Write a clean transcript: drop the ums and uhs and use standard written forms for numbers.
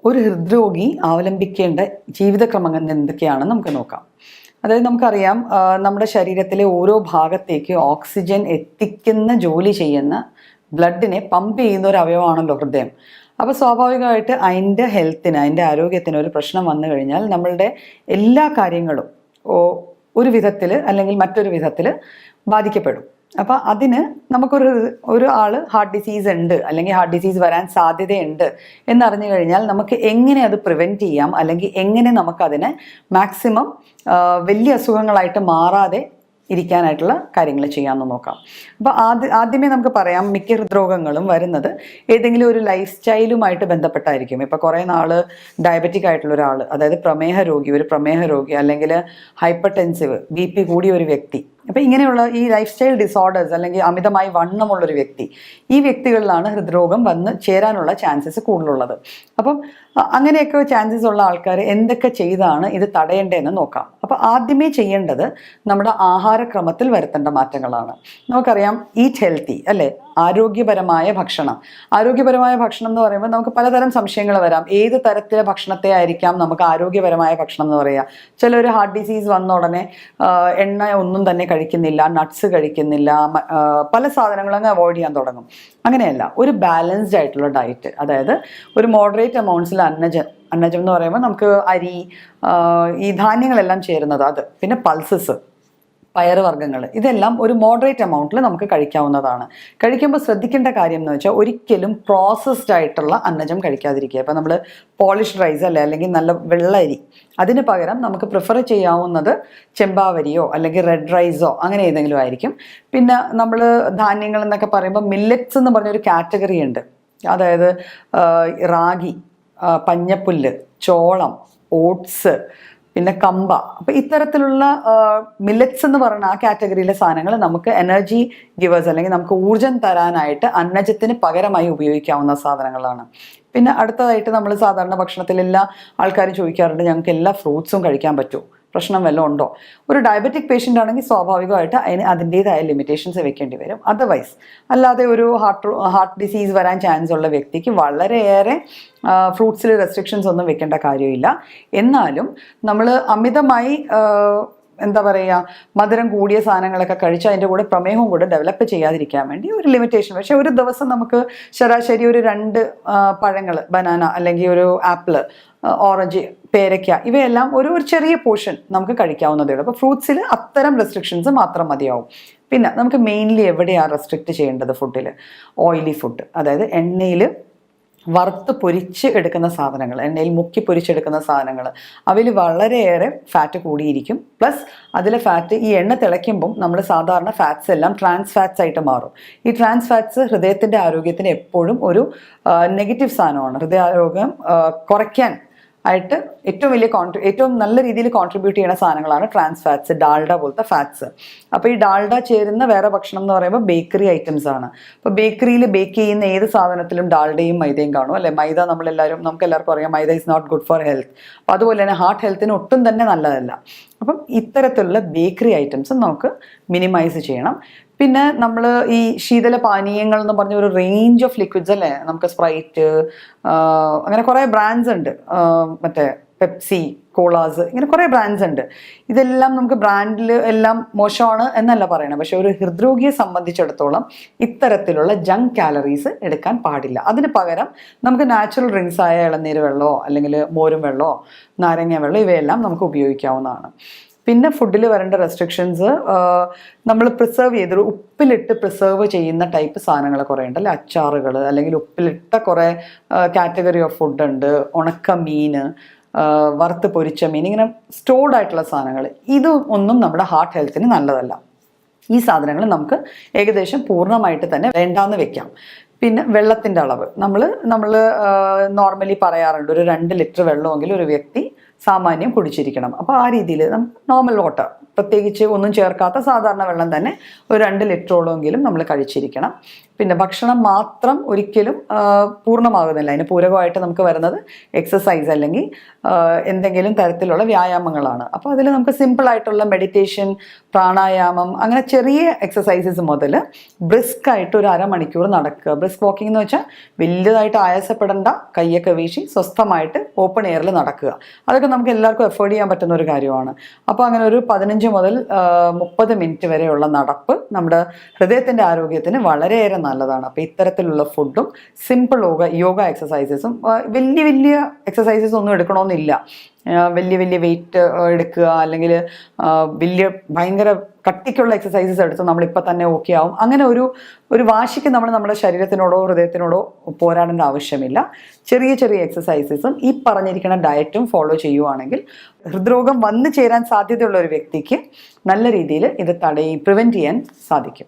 ഒരു ഹൃദ്രോഗി അവലംബിക്കേണ്ട ജീവിതക്രമങ്ങൾ എന്തൊക്കെയാണെന്ന് നമുക്ക് നോക്കാം. അതായത് നമുക്കറിയാം, നമ്മുടെ ശരീരത്തിലെ ഓരോ ഭാഗത്തേക്ക് ഓക്സിജൻ എത്തിക്കുന്ന ജോലി ചെയ്യുന്ന ബ്ലഡിനെ പമ്പ് ചെയ്യുന്ന ഒരു അവയവമാണല്ലോ ഹൃദയം. അപ്പോൾ സ്വാഭാവികമായിട്ട് അതിൻ്റെ ഹെൽത്തിന്, അതിൻ്റെ ആരോഗ്യത്തിന് ഒരു പ്രശ്നം വന്നു കഴിഞ്ഞാൽ നമ്മളുടെ എല്ലാ കാര്യങ്ങളും ഒരു വിധത്തിൽ അല്ലെങ്കിൽ മറ്റൊരു വിധത്തിൽ ബാധിക്കപ്പെടും. അപ്പോൾ അതിന് ഒരു ആൾ ഹാർട്ട് ഡിസീസ് ഉണ്ട് അല്ലെങ്കിൽ ഹാർട്ട് ഡിസീസ് വരാൻ സാധ്യതയുണ്ട് എന്നറിഞ്ഞു കഴിഞ്ഞാൽ നമുക്ക് എങ്ങനെ അത് പ്രിവെൻറ്റ് ചെയ്യാം, അല്ലെങ്കിൽ എങ്ങനെ നമുക്കതിനെ മാക്സിമം വലിയ അസുഖങ്ങളായിട്ട് മാറാതെ ഇരിക്കാനായിട്ടുള്ള കാര്യങ്ങൾ ചെയ്യാമെന്ന് നോക്കാം. അപ്പോൾ ആദ്യമേ നമുക്ക് പറയാം, മിക്ക ഹൃദ്രോഗങ്ങളും വരുന്നത് ഏതെങ്കിലും ഒരു ലൈഫ് സ്റ്റൈലുമായിട്ട് ബന്ധപ്പെട്ടായിരിക്കും. ഇപ്പോൾ കുറേ നാൾ ഡയബറ്റിക് ആയിട്ടുള്ള ഒരാൾ, അതായത് ഒരു പ്രമേഹ രോഗി അല്ലെങ്കിൽ ഹൈപ്പർ ടെൻസീവ് BP കൂടിയ ഒരു വ്യക്തി, അപ്പോൾ ഇങ്ങനെയുള്ള ഈ ലൈഫ് സ്റ്റൈൽ ഡിസോർഡേഴ്സ് അല്ലെങ്കിൽ അമിതമായി വണ്ണമുള്ളൊരു വ്യക്തി, ഈ വ്യക്തികളിലാണ് ഹൃദ്രോഗം വന്ന് ചേരാനുള്ള ചാൻസസ് കൂടുതലുള്ളത്. അപ്പം അങ്ങനെയൊക്കെ ചാൻസസ് ഉള്ള ആൾക്കാർ എന്തൊക്കെ ചെയ്താണ് ഇത് തടയേണ്ടതെന്ന് നോക്കാം. അപ്പോൾ ആദ്യമേ ചെയ്യേണ്ടത് നമ്മുടെ ആഹാരക്രമത്തിൽ വരുത്തേണ്ട മാറ്റങ്ങളാണ്. നമുക്കറിയാം, ഈറ്റ് ഹെൽത്തി അല്ലേ, ആരോഗ്യപരമായ ഭക്ഷണം. ആരോഗ്യപരമായ ഭക്ഷണം എന്ന് പറയുമ്പോൾ നമുക്ക് പലതരം സംശയങ്ങൾ വരാം. ഏത് തരത്തിലെ ഭക്ഷണത്തെ ആയിരിക്കാം നമുക്ക് ആരോഗ്യപരമായ ഭക്ഷണം എന്ന് പറയുക? ചിലർ ഹാർട്ട് ഡിസീസ് വന്ന ഉടനെ എണ്ണ ഒന്നും തന്നെ കഴിക്കുന്നില്ല, നട്ട്സ് കഴിക്കുന്നില്ല, പല സാധനങ്ങളും അങ്ങ് അവോയ്ഡ് ചെയ്യാൻ തുടങ്ങും. അങ്ങനെയല്ല, ഒരു ബാലൻസ്ഡ് ആയിട്ടുള്ള ഡയറ്റ്, അതായത് ഒരു മോഡറേറ്റ് അമൗണ്ട്സിൽ അന്നജം എന്ന് പറയുമ്പോൾ നമുക്ക് അരി, ഈ ധാന്യങ്ങളെല്ലാം ചേരുന്നത്, അത് പിന്നെ പൾസസ്, പയറുവർഗ്ഗങ്ങൾ, ഇതെല്ലാം ഒരു മോഡറേറ്റ് അമൗണ്ടിൽ നമുക്ക് കഴിക്കാവുന്നതാണ്. കഴിക്കുമ്പോൾ ശ്രദ്ധിക്കേണ്ട കാര്യം എന്ന് വെച്ചാൽ ഒരിക്കലും പ്രോസസ്ഡ് ആയിട്ടുള്ള അന്നജം കഴിക്കാതിരിക്കുക. ഇപ്പം നമ്മൾ പോളിഷ്ഡ് റൈസ് അല്ലേ, അല്ലെങ്കിൽ നല്ല വെള്ളരി, അതിന് പകരം നമുക്ക് പ്രിഫർ ചെയ്യാവുന്നത് ചെമ്പാവരിയോ അല്ലെങ്കിൽ റെഡ് റൈസോ അങ്ങനെ ഏതെങ്കിലും ആയിരിക്കും. പിന്നെ നമ്മൾ ധാന്യങ്ങൾ എന്നൊക്കെ പറയുമ്പോൾ മില്ലറ്റ്സ് എന്ന് പറഞ്ഞൊരു കാറ്റഗറി ഉണ്ട്. അതായത് റാഗി, പഞ്ഞപ്പുല്ല്, ചോളം, ഓട്സ്, പിന്നെ കമ്പ. അപ്പം ഇത്തരത്തിലുള്ള മില്ലറ്റ്സ് എന്ന് പറയുന്ന ആ കാറ്റഗറിയിലെ സാധനങ്ങൾ നമുക്ക് എനർജി ഗിവേഴ്സ് അല്ലെങ്കിൽ നമുക്ക് ഊർജം തരാനായിട്ട് അന്നജത്തിന് പകരമായി ഉപയോഗിക്കാവുന്ന സാധനങ്ങളാണ്. പിന്നെ അടുത്തതായിട്ട് നമ്മൾ സാധാരണ ഭക്ഷണത്തിൽ എല്ലാ ആൾക്കാരും ചോദിക്കാറുണ്ട്, ഞങ്ങൾക്ക് എല്ലാ ഫ്രൂട്ട്സും കഴിക്കാൻ പറ്റുമോ, പ്രശ്നം വല്ലതും ഉണ്ടോ? ഒരു ഡയബറ്റിക് പേഷ്യൻ്റ് ആണെങ്കിൽ സ്വാഭാവികമായിട്ട് അതിൻ്റേതായ ലിമിറ്റേഷൻസ് വെക്കേണ്ടി വരും. അതർവൈസ് അല്ലാതെ ഒരു ഹാർട്ട് ഡിസീസ് വരാൻ ചാൻസ് ഉള്ള വ്യക്തിക്ക് വളരെയേറെ ഫ്രൂട്ട്സിൽ റെസ്ട്രിക്ഷൻസ് ഒന്നും വെക്കേണ്ട കാര്യമില്ല. എന്നാലും നമ്മൾ അമിതമായി എന്താ പറയുക, മധുരം കൂടിയ സാധനങ്ങളൊക്കെ കഴിച്ച് അതിൻ്റെ കൂടെ പ്രമേഹവും കൂടെ ഡെവലപ്പ് ചെയ്യാതിരിക്കാൻ വേണ്ടി ഒരു ലിമിറ്റേഷൻ. പക്ഷേ ഒരു ദിവസം നമുക്ക് ശരാശരി ഒരു 2 പഴങ്ങൾ, ബനാന അല്ലെങ്കിൽ ഒരു ആപ്പിള്, ഓറഞ്ച്, പേരയ്ക്ക, ഇവയെല്ലാം ഒരു ചെറിയ പോർഷൻ നമുക്ക് കഴിക്കാവുന്നതേ ഉള്ളൂ. അപ്പോൾ ഫ്രൂട്ട്സിൽ അത്തരം റെസ്ട്രിക്ഷൻസ് മാത്രം മതിയാവും. പിന്നെ നമുക്ക് മെയിൻലി എവിടെയാണ് റെസ്ട്രിക്റ്റ് ചെയ്യേണ്ടത്? ഫുഡിൽ ഓയിലി ഫുഡ്, അതായത് എണ്ണയിൽ വറുത്ത് പൊരിച്ച് എടുക്കുന്ന സാധനങ്ങൾ, എണ്ണയിൽ മുക്കി പൊരിച്ചെടുക്കുന്ന സാധനങ്ങൾ, അവയിൽ വളരെയേറെ ഫാറ്റ് കൂടിയിരിക്കും. പ്ലസ് അതിലെ ഫാറ്റ്, ഈ എണ്ണ തിളയ്ക്കുമ്പം നമ്മൾ സാധാരണ ഫാറ്റ്സ് എല്ലാം ട്രാൻസ് ഫാറ്റ്സ് ആയിട്ട് മാറും. ഈ ട്രാൻസ് ഫാറ്റ്സ് ഹൃദയത്തിൻ്റെ ആരോഗ്യത്തിന് എപ്പോഴും ഒരു നെഗറ്റീവ് സാധനമാണ്. ഹൃദയാരോഗ്യം കുറയ്ക്കാൻ ആയിട്ട് ഏറ്റവും നല്ല രീതിയിൽ കോൺട്രിബ്യൂട്ട് ചെയ്യുന്ന സാധനങ്ങളാണ് ട്രാൻസ് ഫാറ്റ്സ്, ഡാൽഡ പോലത്തെ ഫാറ്റ്സ്. അപ്പോൾ ഈ ഡാൽഡ ചേരുന്ന വേറെ ഭക്ഷണം എന്ന് പറയുമ്പോൾ ബേക്കറി ഐറ്റംസ് ആണ്. അപ്പോൾ ബേക്കറിയിൽ ബേക്ക് ചെയ്യുന്ന ഏത് സാധനത്തിലും ഡാൽഡയും മൈദയും കാണും അല്ലേ. മൈദ നമുക്ക് എല്ലാവർക്കും അറിയാം, maida is not good for health. അപ്പോൾ അതുപോലെ തന്നെ ഹാർട്ട് ഹെൽത്തിന് ഒട്ടും തന്നെ നല്ലതല്ല. അപ്പം ഇത്തരത്തിലുള്ള ബേക്കറി ഐറ്റംസ് നമുക്ക് മിനിമൈസ് ചെയ്യണം. പിന്നെ നമ്മൾ ഈ ശീതള പാനീയങ്ങൾ എന്ന് പറഞ്ഞ ഒരു റേഞ്ച് ഓഫ് ലിക്വിഡ്സ് അല്ലേ, നമുക്ക് സ്പ്രൈറ്റ്, അങ്ങനെ കുറേ ബ്രാൻഡ്സ് ഉണ്ട്, മറ്റേ പെപ്സി, കോളാസ്, ഇങ്ങനെ കുറേ ബ്രാൻഡ്സ് ഉണ്ട്. ഇതെല്ലാം നമുക്ക് ബ്രാൻഡിൽ എല്ലാം മോശമാണ് എന്നല്ല പറയണം, പക്ഷെ ഒരു ഹൃദ്രോഗിയെ സംബന്ധിച്ചിടത്തോളം ഇത്തരത്തിലുള്ള ജങ്ക് കാലറീസ് എടുക്കാൻ പാടില്ല. അതിന് പകരം നമുക്ക് നാച്ചുറൽ ഡ്രിങ്ക്സ് ആയ ഇളനീര് വെള്ളമോ അല്ലെങ്കിൽ മോരും വെള്ളമോ നാരങ്ങ വെള്ളമോ ഇവയെല്ലാം നമുക്ക് ഉപയോഗിക്കാവുന്നതാണ്. പിന്നെ ഫുഡിൽ വരേണ്ട റെസ്ട്രിക്ഷൻസ്, നമ്മൾ ഉപ്പിലിട്ട് പ്രിസർവ് ചെയ്യുന്ന ടൈപ്പ് സാധനങ്ങൾ കുറേ ഉണ്ട് അല്ലേ. അച്ചാറുകൾ അല്ലെങ്കിൽ ഉപ്പിലിട്ട കുറേ കാറ്റഗറി ഓഫ് ഫുഡ് ഉണ്ട്. ഉണക്കമീൻ, വറുത്ത് പൊരിച്ച മീൻ, ഇങ്ങനെ സ്റ്റോർഡ് ആയിട്ടുള്ള സാധനങ്ങൾ, ഒന്നും നമ്മുടെ ഹാർട്ട് ഹെൽത്തിന് നല്ലതല്ല. ഈ സാധനങ്ങൾ നമുക്ക് ഏകദേശം പൂർണ്ണമായിട്ട് തന്നെ വേണ്ടാന്ന് വെക്കാം. പിന്നെ വെള്ളത്തിൻ്റെ അളവ് നമ്മൾ നോർമലി പറയാറുണ്ട്, ഒരു 2 ലിറ്റർ വെള്ളമെങ്കിലും ഒരു വ്യക്തി സാമാന്യം കുടിച്ചിരിക്കണം. അപ്പോൾ ആ രീതിയിൽ നമുക്ക് നോർമൽ വാട്ടർ പ്രത്യേകിച്ച് ഒന്നും ചേർക്കാത്ത സാധാരണ വെള്ളം തന്നെ ഒരു 2 ലിറ്ററോളമെങ്കിലും നമ്മൾ കഴിച്ചിരിക്കണം. പിന്നെ ഭക്ഷണം മാത്രം ഒരിക്കലും പൂർണ്ണമാകുന്നില്ല. അതിന് പൂരകമായിട്ട് നമുക്ക് വരുന്നത് എക്സസൈസ് അല്ലെങ്കിൽ എന്തെങ്കിലും തരത്തിലുള്ള വ്യായാമങ്ങളാണ്. അപ്പോൾ അതിൽ നമുക്ക് സിമ്പിളായിട്ടുള്ള മെഡിറ്റേഷൻ, പ്രാണായാമം, അങ്ങനെ ചെറിയ എക്സസൈസസ് മുതൽ ബ്രിസ്ക് ആയിട്ട് ഒരു അരമണിക്കൂർ നടക്കുക. ബ്രിസ്ക് വാക്കിംഗ് എന്ന് വെച്ചാൽ വലിയതായിട്ട് ആയാസപ്പെടേണ്ട, കയ്യൊക്കെ വീശി സ്വസ്ഥമായിട്ട് ഓപ്പൺ എയറിൽ നടക്കുക. അതൊക്കെ നമുക്ക് എല്ലാവർക്കും എഫോർഡ് ചെയ്യാൻ പറ്റുന്ന ഒരു കാര്യമാണ്. അപ്പോൾ അങ്ങനെ ഒരു 15 മുതൽ 30 മിനിറ്റ് വരെയുള്ള നടപ്പ് നമ്മുടെ ഹൃദയത്തിൻ്റെ ആരോഗ്യത്തിന് വളരെയേറെ നല്ലതാണ്. അപ്പോൾ ഇത്തരത്തിലുള്ള ഫുഡും സിമ്പിൾ യോഗ എക്സസൈസസും, വലിയ വലിയ എക്സസൈസസ് ഒന്നും എടുക്കണമെന്നില്ല. വലിയ വലിയ വെയിറ്റ് എടുക്കുക അല്ലെങ്കിൽ വലിയ ഭയങ്കര കട്ടിക്കുള്ള എക്സസൈസസ് എടുത്ത് നമ്മളിപ്പോൾ തന്നെ ഓക്കെ ആവും. അങ്ങനെ ഒരു വാശിക്ക് നമ്മൾ നമ്മുടെ ശരീരത്തിനോടോ ഹൃദയത്തിനോടോ പോരാടേണ്ട ആവശ്യമില്ല. ചെറിയ ചെറിയ എക്സസൈസസും ഈ പറഞ്ഞിരിക്കുന്ന ഡയറ്റും ഫോളോ ചെയ്യുവാണെങ്കിൽ ഹൃദ്രോഗം വന്നു ചേരാൻ സാധ്യതയുള്ള ഒരു വ്യക്തിക്ക് നല്ല രീതിയിൽ ഇത് പ്രിവെൻറ്റ് ചെയ്യാൻ സാധിക്കും.